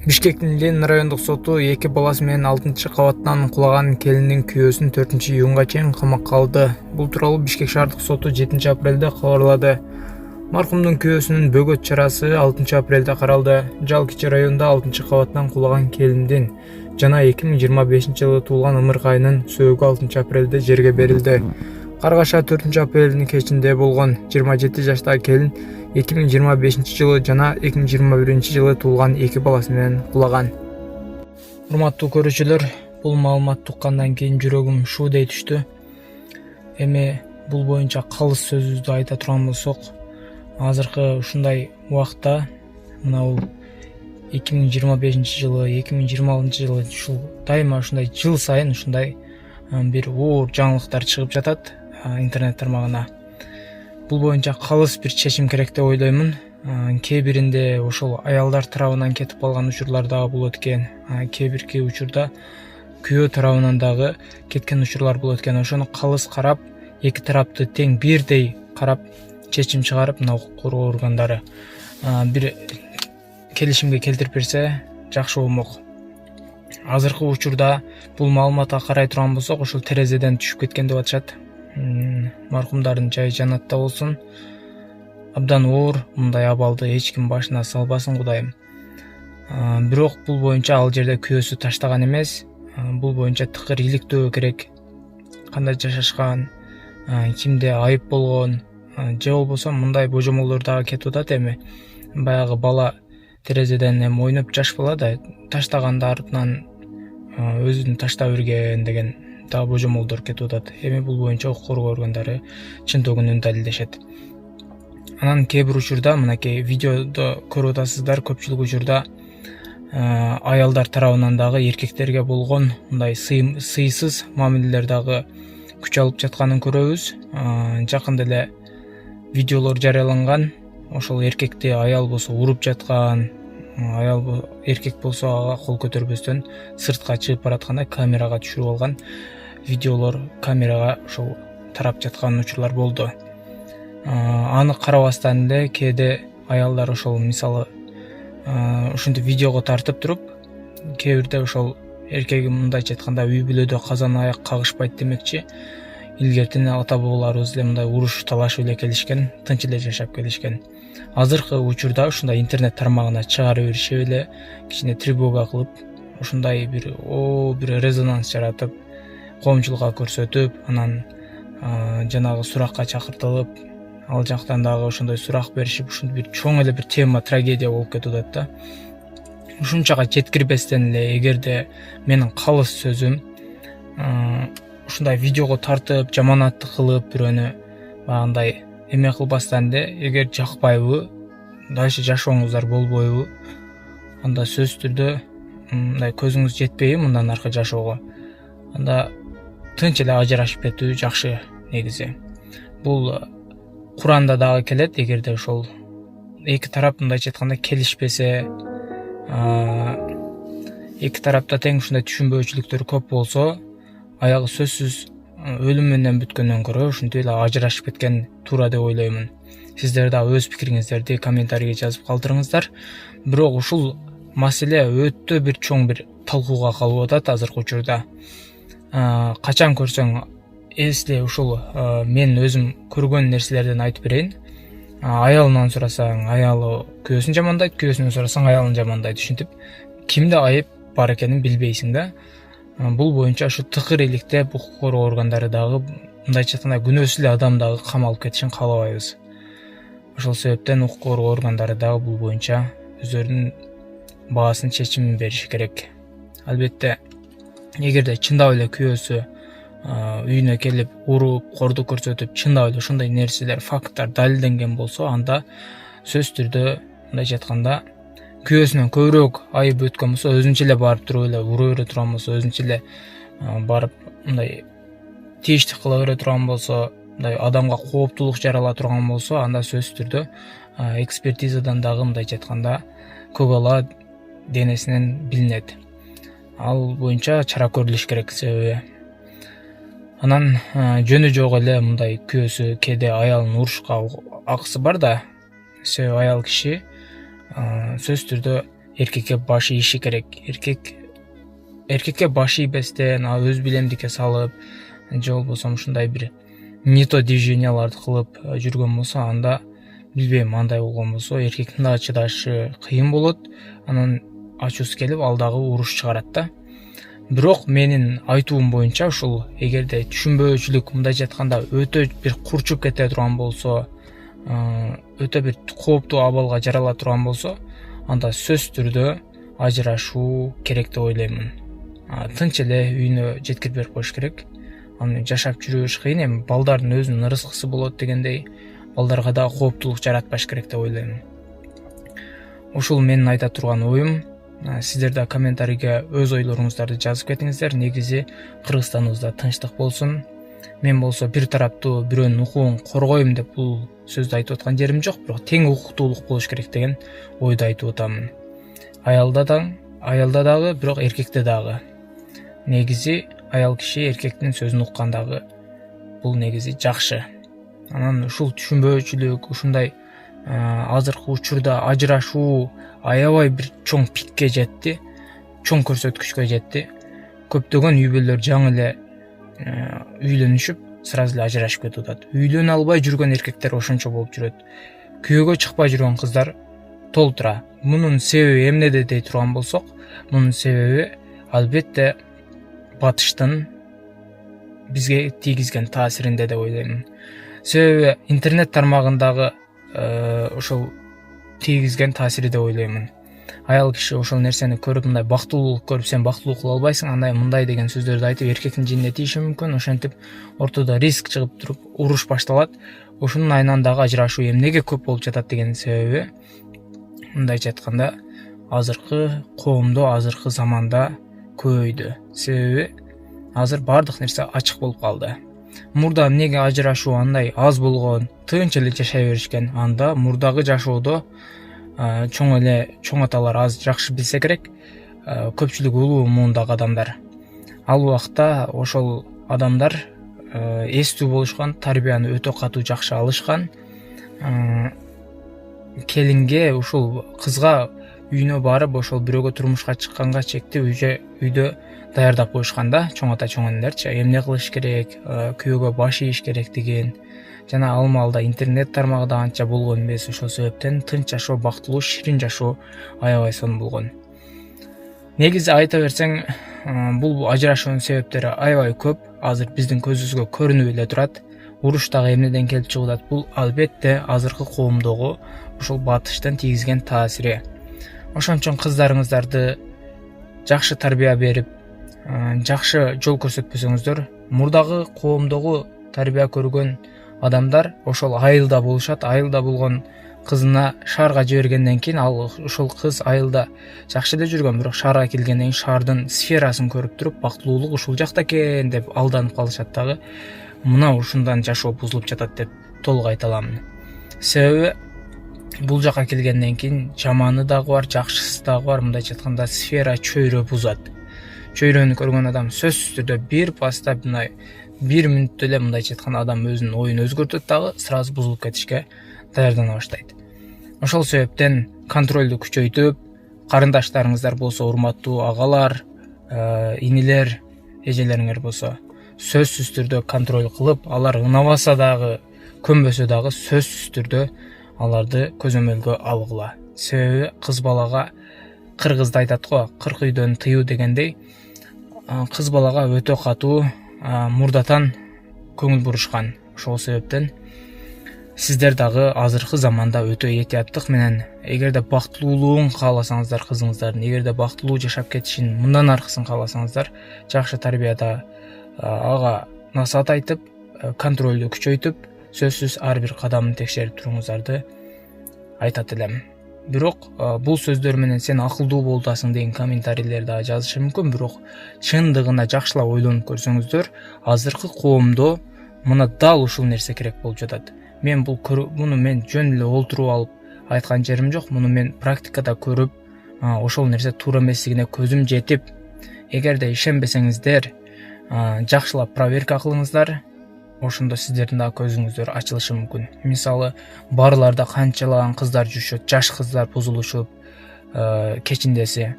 Бишкектин Ленин райондук соту 2 баласы менен 6-кабаттан кулаган келиндин күйөөсүн 4-июнга чейин камакка алды. Бул тууралуу Бишкек шаардык соту 7-апрелде кабарлады. Маркумдун күйөөсүнүн бөгөт чарасы 6-апрелде каралды. Жалкичи районунда 6-кабаттан кулаган келиндин жана 2025-жылы туулган ымыркайынын сөөгү 6-апрелде жерге берилди. Каргаша 4-апрелдин кечинде болгон 27 жаштагы келин 2025-жылы жана 2021-жылы туулган 2 баласы менен кулаган. Урматтуу көрүүчүлөр, бул маалыматты уккандан кийин жүрөгүм шуудей түштү. Эми бул боюнча калыс сөзүбүздү айта турган болсок, азыркы ушундай убакта мына бул 2025-жылы, 2026-жылы ушул дайыма ушундай жыл сайын ушундай бир оор жаңылыктар чыгып жатат интернет тармагына. Бул боюнча калыс бир чечим керек деп ойлоймун. Кээ биринде ошол аялдар тарабынан кетип калган учурлар дагы болот экен. Кээ бирки учурда күйөө тарабынан дагы кеткен учурлар болот экен. Ошону калыс карап, эки тарапты тең бирдей карап, чечим чыгарып, мына укук коргоо органдары бир келишимге келтирип берсе жакшы болмок. Азыркы учурда бул маалыматка карай турган болсок, ошол терезеден түшүп кеткен деп атышат. Маркумдардын жайы жанатта болсун. Абдан оор мындай абалды эч ким башына салбасын Кудайым. Бирок бул боюнча ал жерде күйөөсү таштаган эмес. Бул боюнча тыкыр иликтөө керек. Кандай жашашкан, кимде айып болгон, же болбосо мындай божомолдор дагы кетип атат эми. Баягы бала терезеден ойноп жаш бала да таштаганда артынан өзүн таштап берген деген дагы божомолдор кетип атат. Эми бул боюнча укук коргоо органдары чындыгын далилдешет. Анан кээ бир учурда, мынакей видеодо көрүп атасыздар, көпчүлүк учурда аялдар тарабынан дагы эркектерге болгон мындай сыйсыз мамилелер дагы күч алып жатканын көрөбүз. Жакында эле видеолор жарыяланган. Ошол эркекти аял болсо уруп жаткан, эркек болсо ага кол көтөрбөстөн сыртка чыгып баратканда камерага түшүрүп алган видеолор камерага ошол тарап жаткан учурлар болду. Аны карабастан эле кээде аялдар ошол мисалы ушинтип видеого тартып туруп, кээ бирде ошол эркеги мындайча айтканда үй бүлөдө казан аяк кагышпайт демекчи, илгертен ата бабаларыбыз эле мындай уруш талашып эле келишкен, тынч эле жашап келишкен. Азыркы учурда ушундай интернет тармагына чыгарып беришип эле кичине тревога кылып, ушундай бир резонанс жаратып, коомчулукка көрсөтүп, анан жанагы суракка чакыртылып, ал жактан дагы ошондой сурак беришип, ушундай бир чоң эле бир тема, трагедия болуп кетип атат да. Ушунчага жеткирбестен эле, эгерде менин калыс сөзүм ушундай видеого тартып, жаманаттык кылып, бирөөнү багындай эме кылбастан эле, эгер жакпайбы, дальше жашооңуздар болбойбу, анда сөзсүз түрдө мындай көзүңүз жетпейби мындан аркы жашоого, анда тынч эле ажырашып кетүү жакшы негизи. Бул Куранда дагы келет, эгерде ошол эки тарап мындайча айтканда келишпесе, эки тарапта тең ушундай түшүнбөөчүлүктөр көп болсо, аягы сөзсүз өлүм менен бүткөндөн көрө ушинтип эле ажырашып кеткен туура деп ойлоймун. Сиздер дагы өз пикириңиздерди комментарийге жазып калтырыңыздар. Бирок ушул маселе өтө бир чоң бир талкууга калып атат азыркы учурда. Качан көрсөң эсте ушул мен өзүм көргөн нерселерден айтып берейин. Аялынан сурасаң, аялы күйөөсүн жамандайт, күйөөсүнөн сурасаң, аялын жамандайт. Ушинтип кимде айып бар экенин билбейсиң да. Бул боюнча ушу тыкыр иликте укук коргоо органдары дагы мындайча айтканда күнөөсүз эле адам дагы камалып кетишин каалабайбыз. Ошол себептен укук коргоо органдары дагы бул боюнча өздөрүнүн баасын, чечимин бериши керек. Албетте, эгерде чындап эле күйөөсү үйүнө келип уруп, кордук көрсөтүп, чындап эле ошондой нерселер, факттар далилденген болсо, анда сөзсүз түрдө мындайча айтканда күйөөсүнөн көбүрөөк айып өткөн болсо, өзүнчө эле барып туруп эле ура бере турган болсо, өзүнчө эле барып мындай тийиштик кыла бере турган болсо, мындай адамга кооптулук жарала турган болсо, анда сөзсүз түрдө экспертизадан дагы мындайча айтканда көк ала денесинен билинет. Ал боюнча чара көрүлүш керек, себеби анан жөнү жок эле мындай күйөөсү кээде аялын урушка акысы бар да, себеби аял киши сөзсүз түрдө эркекке баш ийиши керек. Эркекке баш ийбестен өз билемдикке салып же болбосо ушундай бир не то движенияларды кылып жүргөн болсо, анда билбейм, андай болгон болсо эркектин да чыдашы кыйын болот. Анан ачуусу келип ал дагы уруш чыгарат да. Бирок менин айтуум боюнча ушул эгерде түшүнбөөчүлүк мындайча айтканда өтө бир курчуп кете турган болсо, өтө бир кооптуу абалга жарала турган болсо, анда сөзсүз түрдө ажырашуу керек деп ойлоймун. Тынч эле үйүнө жеткирип берип коюш керек. Аны жашап жүрүш кыйын, эми балдардын өзүнүн ырыскысы болот дегендей, балдарга да кооптулук жаратпаш керек деп ойлоймун. Ушул менин айта турган оюм. Сиздер да комментарийге өз ойлоруңуздарды жазып кетиңиздер. Негизи Кыргызстаныбызда тынчтык болсун. Мен болсо бир тараптуу бирөөнүн укугун коргойм деп бул сөздү айтып аткан жерим жок, бирок тең укуктуулук болуш керек деген ойду айтып атамын. Аялда дагы, бирок эркекте дагы. Негизи аял киши эркектин сөзүн уккан дагы бул негизи жакшы. Анан ушул түшүнбөөчүлүк, ушундай азыркы учурда ажырашуу аябай бир чоң пикке жетти, чоң көрсөткүчкө жетти. Көптөгөн үй бүлөлөр жаңы эле үйлөнүшүп, сразу эле ажырашып кетип атат. Үйлөнө албай жүргөн эркектер ошончо болуп жүрөт. Күйөөгө чыкпай жүргөн кыздар толтура. Мунун себеби эмнеде дей турган болсок, мунун себеби албетте батыштын бизге тийгизген таасиринде деп ойлоймун. Себеби интернет тармагындагы ошол тийгизген таасири деп ойлоймун. Аял киши ошол нерсени көрүп, мындай бактылуулук көрүп, сен бактылуу кыла албайсың, андай мындай деген сөздөрдү айтып, эркектин жинине тийиши мүмкүн. Ошентип ортодо риск чыгып туруп, уруш башталат. Ошонун айынан дагы ажырашуу эмнеге көп болуп жатат деген себеби, мындайча айтканда, азыркы коомдо, азыркы заманда көбөйдү. Себеби азыр баардык нерсе ачык болуп калды. Мурда эмнеге ажырашуу андай аз болгон, тынч эле жашай беришкен. Анда мурдагы жашоодо чоң аталар аз жакшы билсе керек, көпчүлүк улуу муундагы адамдар. Ал убакта ошол адамдар эстүү болушкан, тарбияны өтө катуу жакшы алышкан. Келинге, ушул кызга үйүнө барып, ошол бирөөгө турмушка чыкканга чекти үйдө даярдап коюшкан да, чоң ата чоң энелерчи, эмне кылыш керек, күйөөгө баш ийиш керектигин. Жана ал маалда интернет тармагы да анча болгон эмес. Ошол себептен тынч жашоо, бактылуу, ширин жашоо аябай сонун болгон. Негизи айта берсең, бул ажырашуунун себептери аябай көп. Азыр биздин көзүбүзгө көрүнүп эле турат. Уруш дагы эмнеден келип чыгып атат? Бул албетте азыркы коомдогу ушул батыштын тийгизген таасири. Ошон үчүн кыздарыңыздарды жакшы тарбия берип, жакшы жол көрсөтпөсөңүздөр, мурдагы коомдогу тарбия көргөн адамдар ошол айылда болушат. Айылда болгон кызына шаарга жибергенден кийин, ал ошол кыз айылда жакшы эле жүргөн, бирок шаарга келгенден кийин шаардын сферасын көрүп туруп, бактылуулук ушул жакта экен деп алданып калышат дагы. Мына ушундан жашоо бузулуп жатат деп толук айта аламын. Себеби бул жака келгенден кийин жаманы дагы бар, жакшысы дагы бар. Мындайча айтканда сфера чөйрө бузат. Чөйрөнү көргөн адам сөзсүз түрдө бир паста бир мүнөттө эле, мындайча айтканда, адам өзүнүн оюн өзгөртөт дагы, сразу бузулуп кетишке даярдана баштайт. Ошол себептен контролду күчөйтүп, карындаштарыңыздар болсо, урматтуу агалар, инилер, эжелериңер болсо, сөзсүз түрдө контроль кылып, алар ынабаса дагы, көнбөсө дагы сөзсүз түрдө аларды көзөмөлгө алгыла. Себеби кыз балага, кыргызда айтат го, 40 үйдөн тыюу дегендей, кыз балага өтө катуу мурдатан көңүл бурушкан. Ошол себептен сиздер дагы азыркы заманда өтө этияттык менен, эгерде бактылуулугун кааласаңыздар кызыңыздардын, эгерде бактылуу жашап кетишин, мындан аркысын кааласаңыздар, жакшы тарбияда ага насаат айтып, контролду күчөйтүп, сөзсүз ар бир кадамын текшерип туруңуздарды айтат элем. Бирок бул сөздөр менен сен акылдуу болтасың деген комментарийлер да жазышы мүмкүн, бирок чындыгына жакшылап ойлонуп көрсөңүздөр, азыркы коомдо мына дал ушул нерсе керек болуп жатат. Муну мен жөн эле олтуруп алып айткан жерим жок. Муну мен практикада көрүп, ошол нерсе туура эмеслигине көзүм жетип, эгерде ишенбесеңиздер, жакшылап проверка кылыңыздар. Ошондо сиздердин да көзүңүздөр ачылышы мүмкүн. Мисалы, барларда канчалаган кыздар жүрүшөт, жаш кыздар бузулушуп, кечиндеси.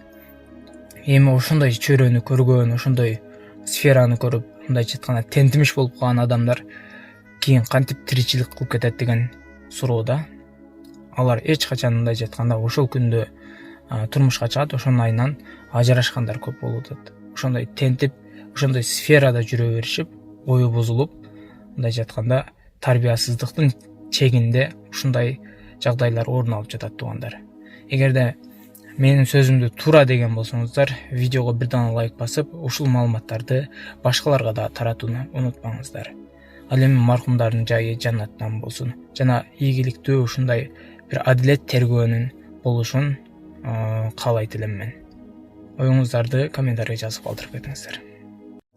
Эми ошондой чөйрөнү көргөн, ошондой сфераны көрүп, мындайча айтканда тентимиш болуп калган адамдар кийин кантип тиричилик кылып кетет деген суроодо. Алар эч качан мындайча айтканда ошол күндө турмушка чыгат, ошонун айынан ажырашкандар көп болуп атат. Ошондой тентип, ошондой сферада жүрө беришип, ою бузулуп, мындайча айтканда тарбиясыздыктын чегинде ушундай жагдайлар орун алып жатат туугандар. Эгерде менин сөзүмдү туура деген болсоңуздар, видеого бир дана лайк басып, ушул маалыматтарды башкаларга да таратууну унутпаңыздар. Ал эми маркумдардын жайы жаннаттан болсун жана ийгиликтүү ушундай бир адилет тергөөнүн болушун каалайт элем мен. Оюңуздарды комментарийге жазып калтырып кетиңиздер.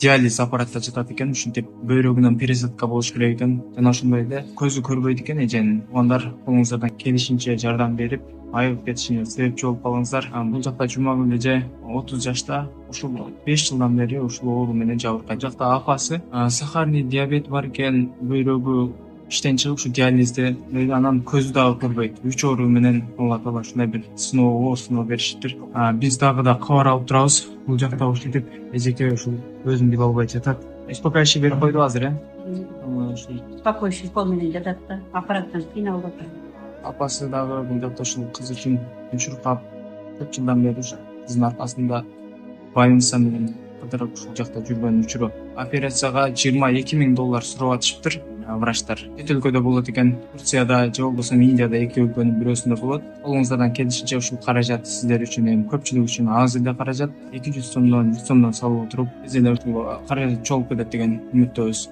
Диализ аппаратта жатат экен, ушинтип бөйрөгүнөн пересадка болуш керек экен. Жана ошондой эле көзү көрбөйт экен эженин. Туугандар колуңуздардан келишинче жардам берип, айыгып кетишине себепчи болуп калыңыздар. Бул жакта Жумагүл эже 30 жашта, ушул 5 жылдан бери ушул оору менен жабыркайт. Бул жакта апасы сахарный диабет бар экен, бөйрөгү иштен чыгып ушу диализде, анан көзү дагы көрбөйт. 3 оору менен Алла таала ушундай бир сыноо беришиптир. Биз дагы да кабар алып турабыз. Бул жакта ушинтип эжеке ушул өзүн биле албай жатат. Успокаивающий берип койду азыр, Успокоивающий укол менен жатат да, аппараттан кыйналып атат. Апасы дагы бул жакта ушул кыз үчүн чуркап, көп жылдан бери ушу кыздын аркасында больница менен кыдырып ушул жакта жүргөн учуру. Операцияга $22,000 сурап атышыптыр врачтар. Чет өлкөдө болот экен, Турцияда же болбосо Индияда, эки өлкөнүн бирөөсүндө болот. Колуңуздардан келишинче ушул каражат сиздер үчүн, эми көпчүлүк үчүн аз эле каражат, 200 сомдон 100 сомдон салып отуруп, биз эле ушул каражат чогулуп кетет деген үмүттөбүз.